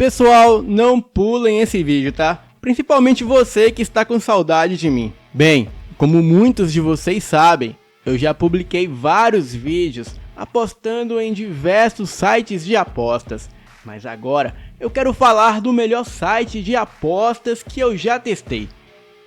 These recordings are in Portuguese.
Pessoal, não pulem esse vídeo, tá? Principalmente você que está com saudade de mim. Bem, como muitos de vocês sabem, eu já publiquei vários vídeos apostando em diversos sites de apostas. Mas agora eu quero falar do melhor site de apostas que eu já testei,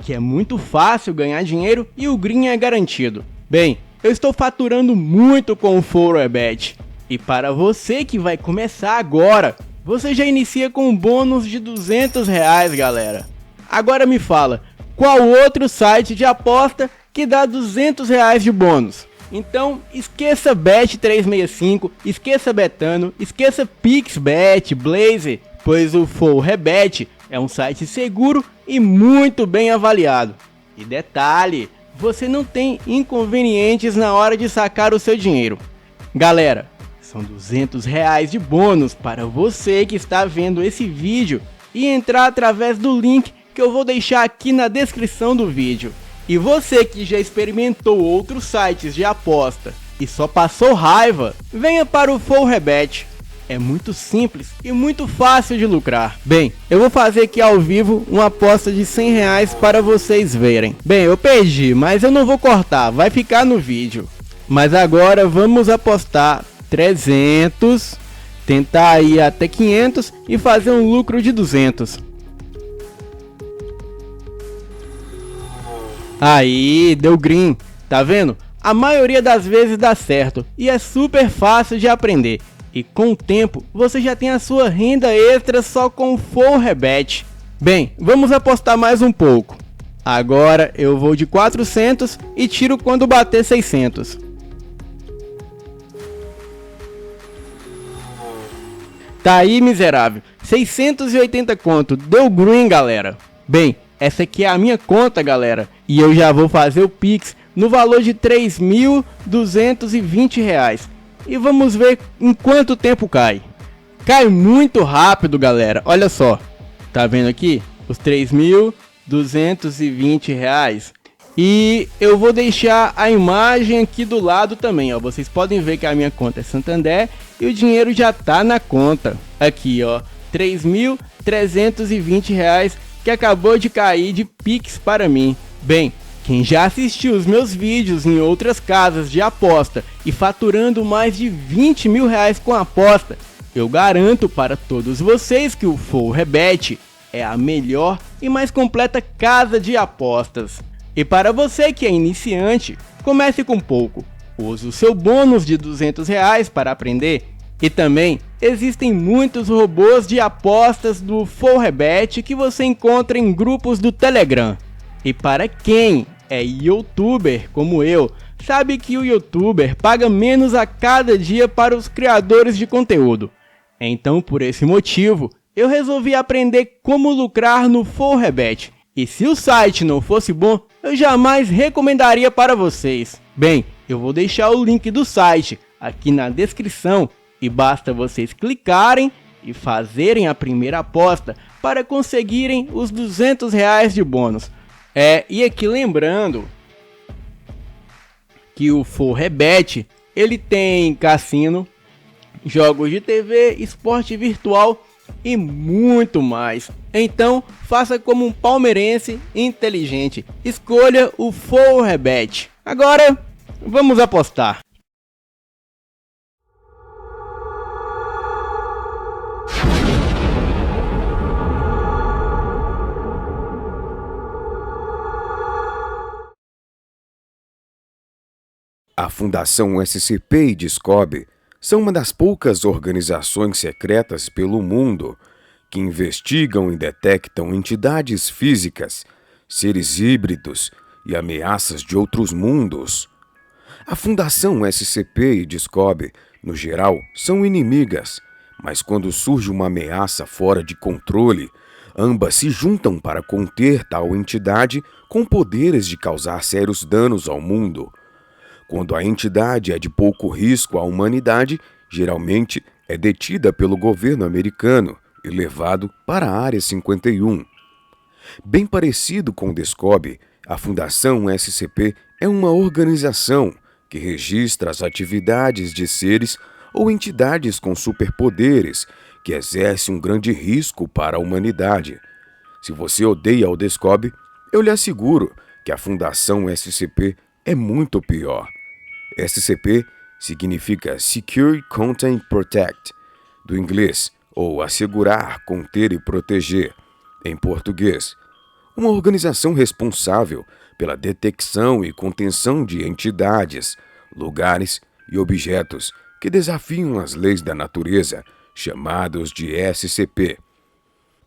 que é muito fácil ganhar dinheiro e o green é garantido. Bem, eu estou faturando muito com o ForRebet. E para você que vai começar agora, você já inicia com um bônus de R$200, galera. Agora me fala, qual outro site de aposta que dá R$200 de bônus? Então esqueça Bet365, esqueça Betano, esqueça PixBet, Blazer, pois o ForRebet é um site seguro e muito bem avaliado. E detalhe, você não tem inconvenientes na hora de sacar o seu dinheiro. Galera, são R$200 de bônus para você que está vendo esse vídeo e entrar através do link que eu vou deixar aqui na descrição do vídeo. E você que já experimentou outros sites de aposta e só passou raiva, venha para o ForRebet. É muito simples e muito fácil de lucrar. Bem, eu vou fazer aqui ao vivo uma aposta de R$100 para vocês verem. Bem, eu perdi, mas eu não vou cortar, vai ficar no vídeo. Mas agora vamos apostar 300, tentar ir até 500 e fazer um lucro de 200. Aí, deu green, tá vendo? A maioria das vezes dá certo e é super fácil de aprender. E com o tempo, você já tem a sua renda extra só com o ForRebet. Bem, vamos apostar mais um pouco. Agora eu vou de 400 e tiro quando bater 600. Tá aí, miserável. 680 conto. Deu green, galera. Bem, essa aqui é a minha conta, galera. E eu já vou fazer o Pix no valor de R$3.220. E vamos ver em quanto tempo cai. Cai muito rápido, galera. Olha só. Tá vendo aqui? Os R$3.220. E eu vou deixar a imagem aqui do lado também, ó. Vocês podem ver que a minha conta é Santander e o dinheiro já tá na conta. Aqui, ó, R$3.320 que acabou de cair de Pix para mim. Bem, quem já assistiu os meus vídeos em outras casas de aposta e faturando mais de R$20 mil com aposta, eu garanto para todos vocês que o ForRebet é a melhor e mais completa casa de apostas. E para você que é iniciante, comece com pouco. Use o seu bônus de R$200 para aprender. E também existem muitos robôs de apostas do ForRebet que você encontra em grupos do Telegram. E para quem é youtuber como eu, sabe que o youtuber paga menos a cada dia para os criadores de conteúdo. Então, por esse motivo, eu resolvi aprender como lucrar no ForRebet. E se o site não fosse bom, eu jamais recomendaria para vocês. Bem, eu vou deixar o link do site aqui na descrição e basta vocês clicarem e fazerem a primeira aposta para conseguirem os R$200 de bônus. E aqui lembrando que o ForRebet, ele tem cassino, jogos de TV, esporte virtual e muito mais. Então faça como um palmeirense inteligente, escolha o ForRebet. Agora vamos apostar. A Fundação SCP e Discovery são uma das poucas organizações secretas pelo mundo que investigam e detectam entidades físicas, seres híbridos e ameaças de outros mundos. A Fundação SCP e Discovery, no geral, são inimigas, mas quando surge uma ameaça fora de controle, ambas se juntam para conter tal entidade com poderes de causar sérios danos ao mundo. Quando a entidade é de pouco risco à humanidade, geralmente é detida pelo governo americano e levado para a Área 51. Bem parecido com o Discovery, a Fundação SCP é uma organização que registra as atividades de seres ou entidades com superpoderes que exerce um grande risco para a humanidade. Se você odeia o Descobre, eu lhe asseguro que a Fundação SCP é muito pior. SCP significa Secure, Contain, Protect, do inglês, ou assegurar, conter e proteger, em português. Uma organização responsável pela detecção e contenção de entidades, lugares e objetos que desafiam as leis da natureza, chamados de SCP.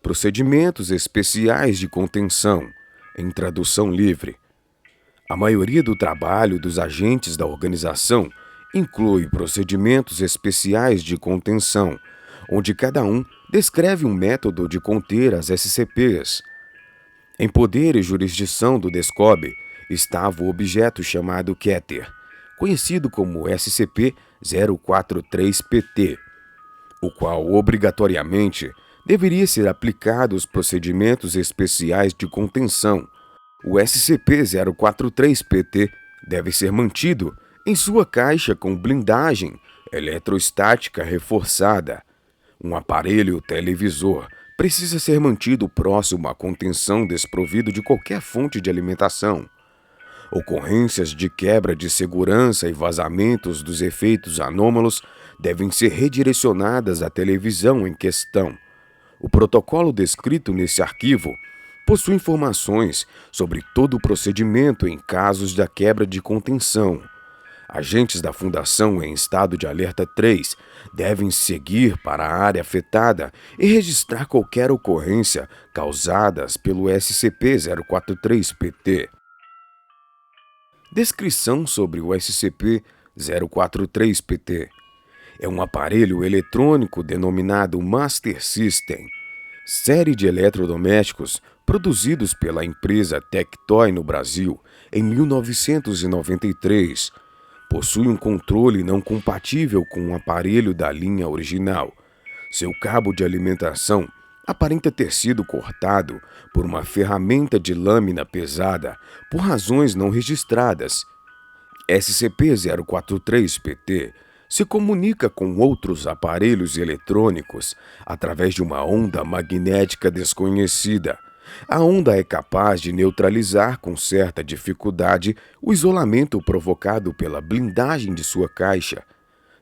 Procedimentos especiais de contenção, em tradução livre. A maioria do trabalho dos agentes da organização inclui procedimentos especiais de contenção, onde cada um descreve um método de conter as SCPs. Em poder e jurisdição do Descobre estava o objeto chamado Keter, conhecido como SCP-043-PT, o qual obrigatoriamente deveria ser aplicado aos procedimentos especiais de contenção. O SCP-043-PT deve ser mantido em sua caixa com blindagem eletrostática reforçada. Um aparelho televisor precisa ser mantido próximo à contenção desprovido de qualquer fonte de alimentação. Ocorrências de quebra de segurança e vazamentos dos efeitos anômalos devem ser redirecionadas à televisão em questão. O protocolo descrito nesse arquivo possui informações sobre todo o procedimento em casos da quebra de contenção. Agentes da Fundação em estado de alerta 3 devem seguir para a área afetada e registrar qualquer ocorrência causadas pelo SCP-043-PT. Descrição sobre o SCP-043-PT. É um aparelho eletrônico denominado Master System, série de eletrodomésticos produzidos pela empresa Tectoy no Brasil em 1993. Possui um controle não compatível com o aparelho da linha original. Seu cabo de alimentação aparenta ter sido cortado por uma ferramenta de lâmina pesada por razões não registradas. SCP-043-PT se comunica com outros aparelhos eletrônicos através de uma onda magnética desconhecida. A onda é capaz de neutralizar com certa dificuldade o isolamento provocado pela blindagem de sua caixa.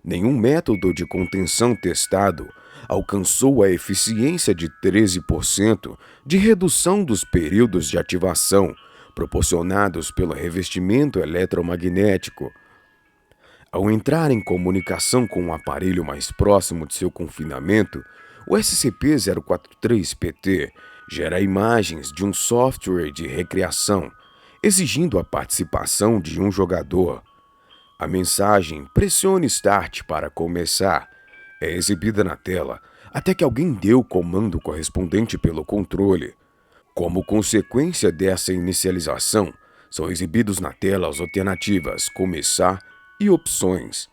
Nenhum método de contenção testado alcançou a eficiência de 13% de redução dos períodos de ativação proporcionados pelo revestimento eletromagnético. Ao entrar em comunicação com o aparelho mais próximo de seu confinamento, o SCP-043-PT gera imagens de um software de recriação, exigindo a participação de um jogador. A mensagem "Pressione Start para começar" é exibida na tela até que alguém dê o comando correspondente pelo controle. Como consequência dessa inicialização, são exibidos na tela as alternativas "Começar" e "Opções".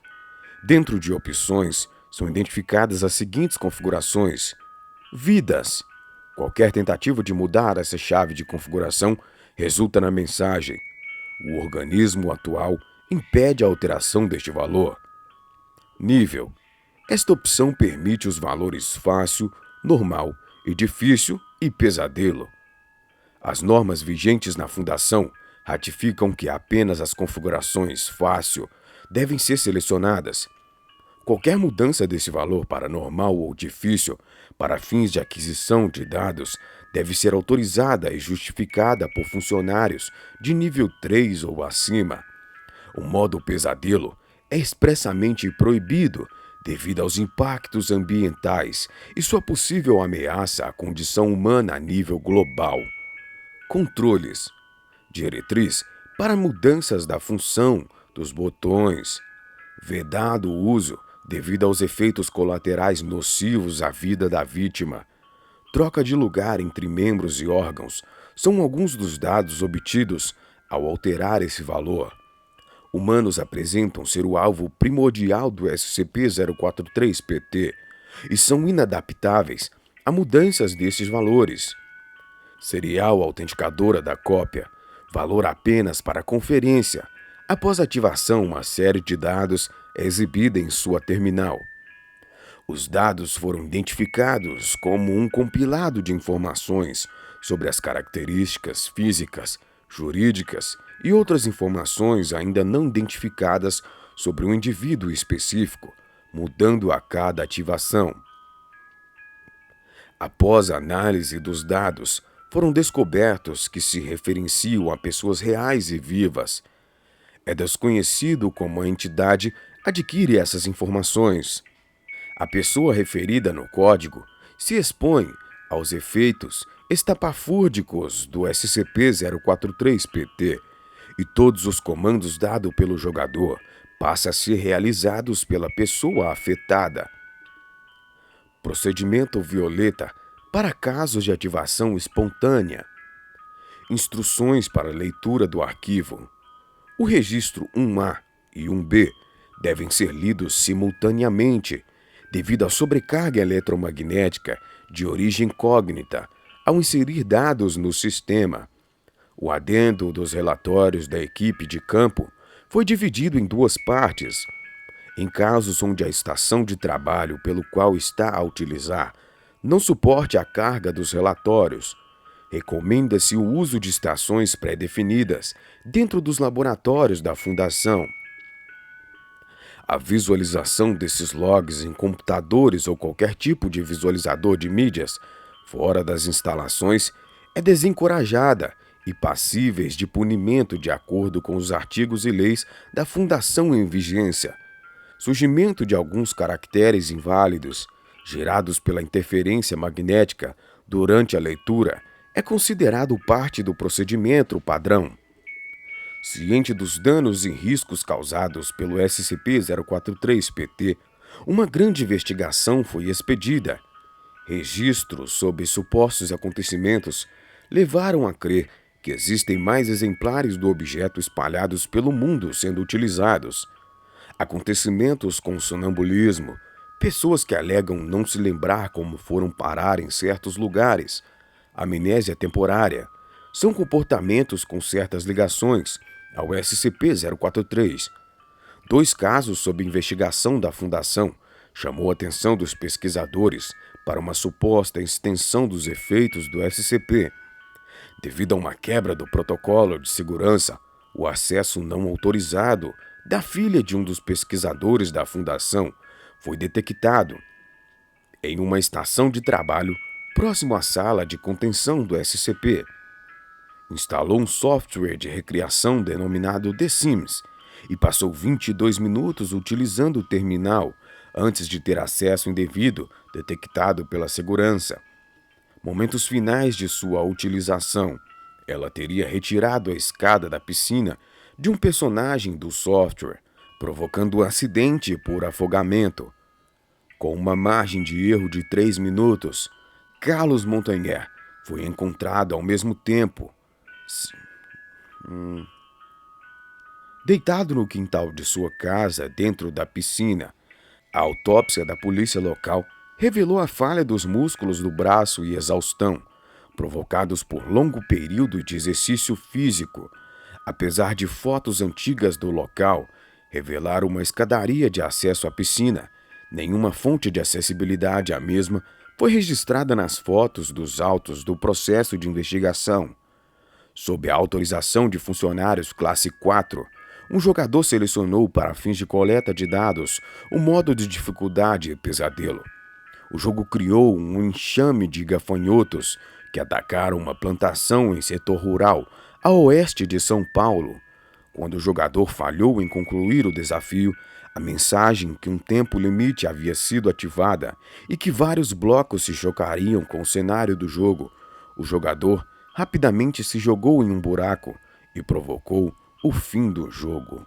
Dentro de "Opções", são identificadas as seguintes configurações: vidas. Qualquer tentativa de mudar essa chave de configuração resulta na mensagem: o organismo atual impede a alteração deste valor. Nível. Esta opção permite os valores fácil, normal e difícil e pesadelo. As normas vigentes na Fundação ratificam que apenas as configurações fácil devem ser selecionadas. Qualquer mudança desse valor para normal ou difícil para fins de aquisição de dados deve ser autorizada e justificada por funcionários de nível 3 ou acima. O modo pesadelo é expressamente proibido devido aos impactos ambientais e sua possível ameaça à condição humana a nível global. Controles. Diretriz para mudanças da função dos botões. Vedado o uso devido aos efeitos colaterais nocivos à vida da vítima. Troca de lugar entre membros e órgãos são alguns dos dados obtidos ao alterar esse valor. Humanos apresentam ser o alvo primordial do SCP-043-PT e são inadaptáveis a mudanças desses valores. Serial autenticadora da cópia, valor apenas para conferência. Após ativação, uma série de dados é exibida em sua terminal. Os dados foram identificados como um compilado de informações sobre as características físicas, jurídicas e outras informações ainda não identificadas sobre um indivíduo específico, mudando a cada ativação. Após a análise dos dados, foram descobertos que se referenciam a pessoas reais e vivas. É desconhecido como a entidade adquire essas informações. A pessoa referida no código se expõe aos efeitos estapafúrdicos do SCP-043-PT e todos os comandos dados pelo jogador passam a ser realizados pela pessoa afetada. Procedimento Violeta para casos de ativação espontânea. Instruções para leitura do arquivo. O registro 1A e 1B devem ser lidos simultaneamente devido à sobrecarga eletromagnética de origem cognita ao inserir dados no sistema. O adendo dos relatórios da equipe de campo foi dividido em duas partes. Em casos onde a estação de trabalho pelo qual está a utilizar não suporte a carga dos relatórios, recomenda-se o uso de estações pré-definidas dentro dos laboratórios da Fundação. A visualização desses logs em computadores ou qualquer tipo de visualizador de mídias fora das instalações é desencorajada e passíveis de punimento de acordo com os artigos e leis da Fundação em vigência. Surgimento de alguns caracteres inválidos, gerados pela interferência magnética durante a leitura, é considerado parte do procedimento padrão. Ciente dos danos e riscos causados pelo SCP-043-PT, uma grande investigação foi expedida. Registros sobre supostos acontecimentos levaram a crer que existem mais exemplares do objeto espalhados pelo mundo sendo utilizados. Acontecimentos com sonambulismo, pessoas que alegam não se lembrar como foram parar em certos lugares, amnésia temporária, são comportamentos com certas ligações ao SCP-043. 2 casos sob investigação da Fundação chamou a atenção dos pesquisadores para uma suposta extensão dos efeitos do SCP. Devido a uma quebra do protocolo de segurança, o acesso não autorizado da filha de um dos pesquisadores da Fundação foi detectado em uma estação de trabalho próximo à sala de contenção do SCP. Instalou um software de recriação denominado The Sims e passou 22 minutos utilizando o terminal antes de ter acesso indevido detectado pela segurança. Momentos finais de sua utilização, ela teria retirado a escada da piscina de um personagem do software, provocando um acidente por afogamento. Com uma margem de erro de 3 minutos, Carlos Montaner foi encontrado ao mesmo tempo deitado no quintal de sua casa dentro da piscina. A autópsia da polícia local revelou a falha dos músculos do braço e exaustão, provocados por longo período de exercício físico. Apesar de fotos antigas do local revelar uma escadaria de acesso à piscina, nenhuma fonte de acessibilidade à mesma foi registrada nas fotos dos autos do processo de investigação. Sob a autorização de funcionários classe 4, um jogador selecionou para fins de coleta de dados o modo de dificuldade pesadelo. O jogo criou um enxame de gafanhotos que atacaram uma plantação em setor rural a oeste de São Paulo. Quando o jogador falhou em concluir o desafio, a mensagem que um tempo limite havia sido ativada e que vários blocos se chocariam com o cenário do jogo, o jogador rapidamente se jogou em um buraco e provocou o fim do jogo.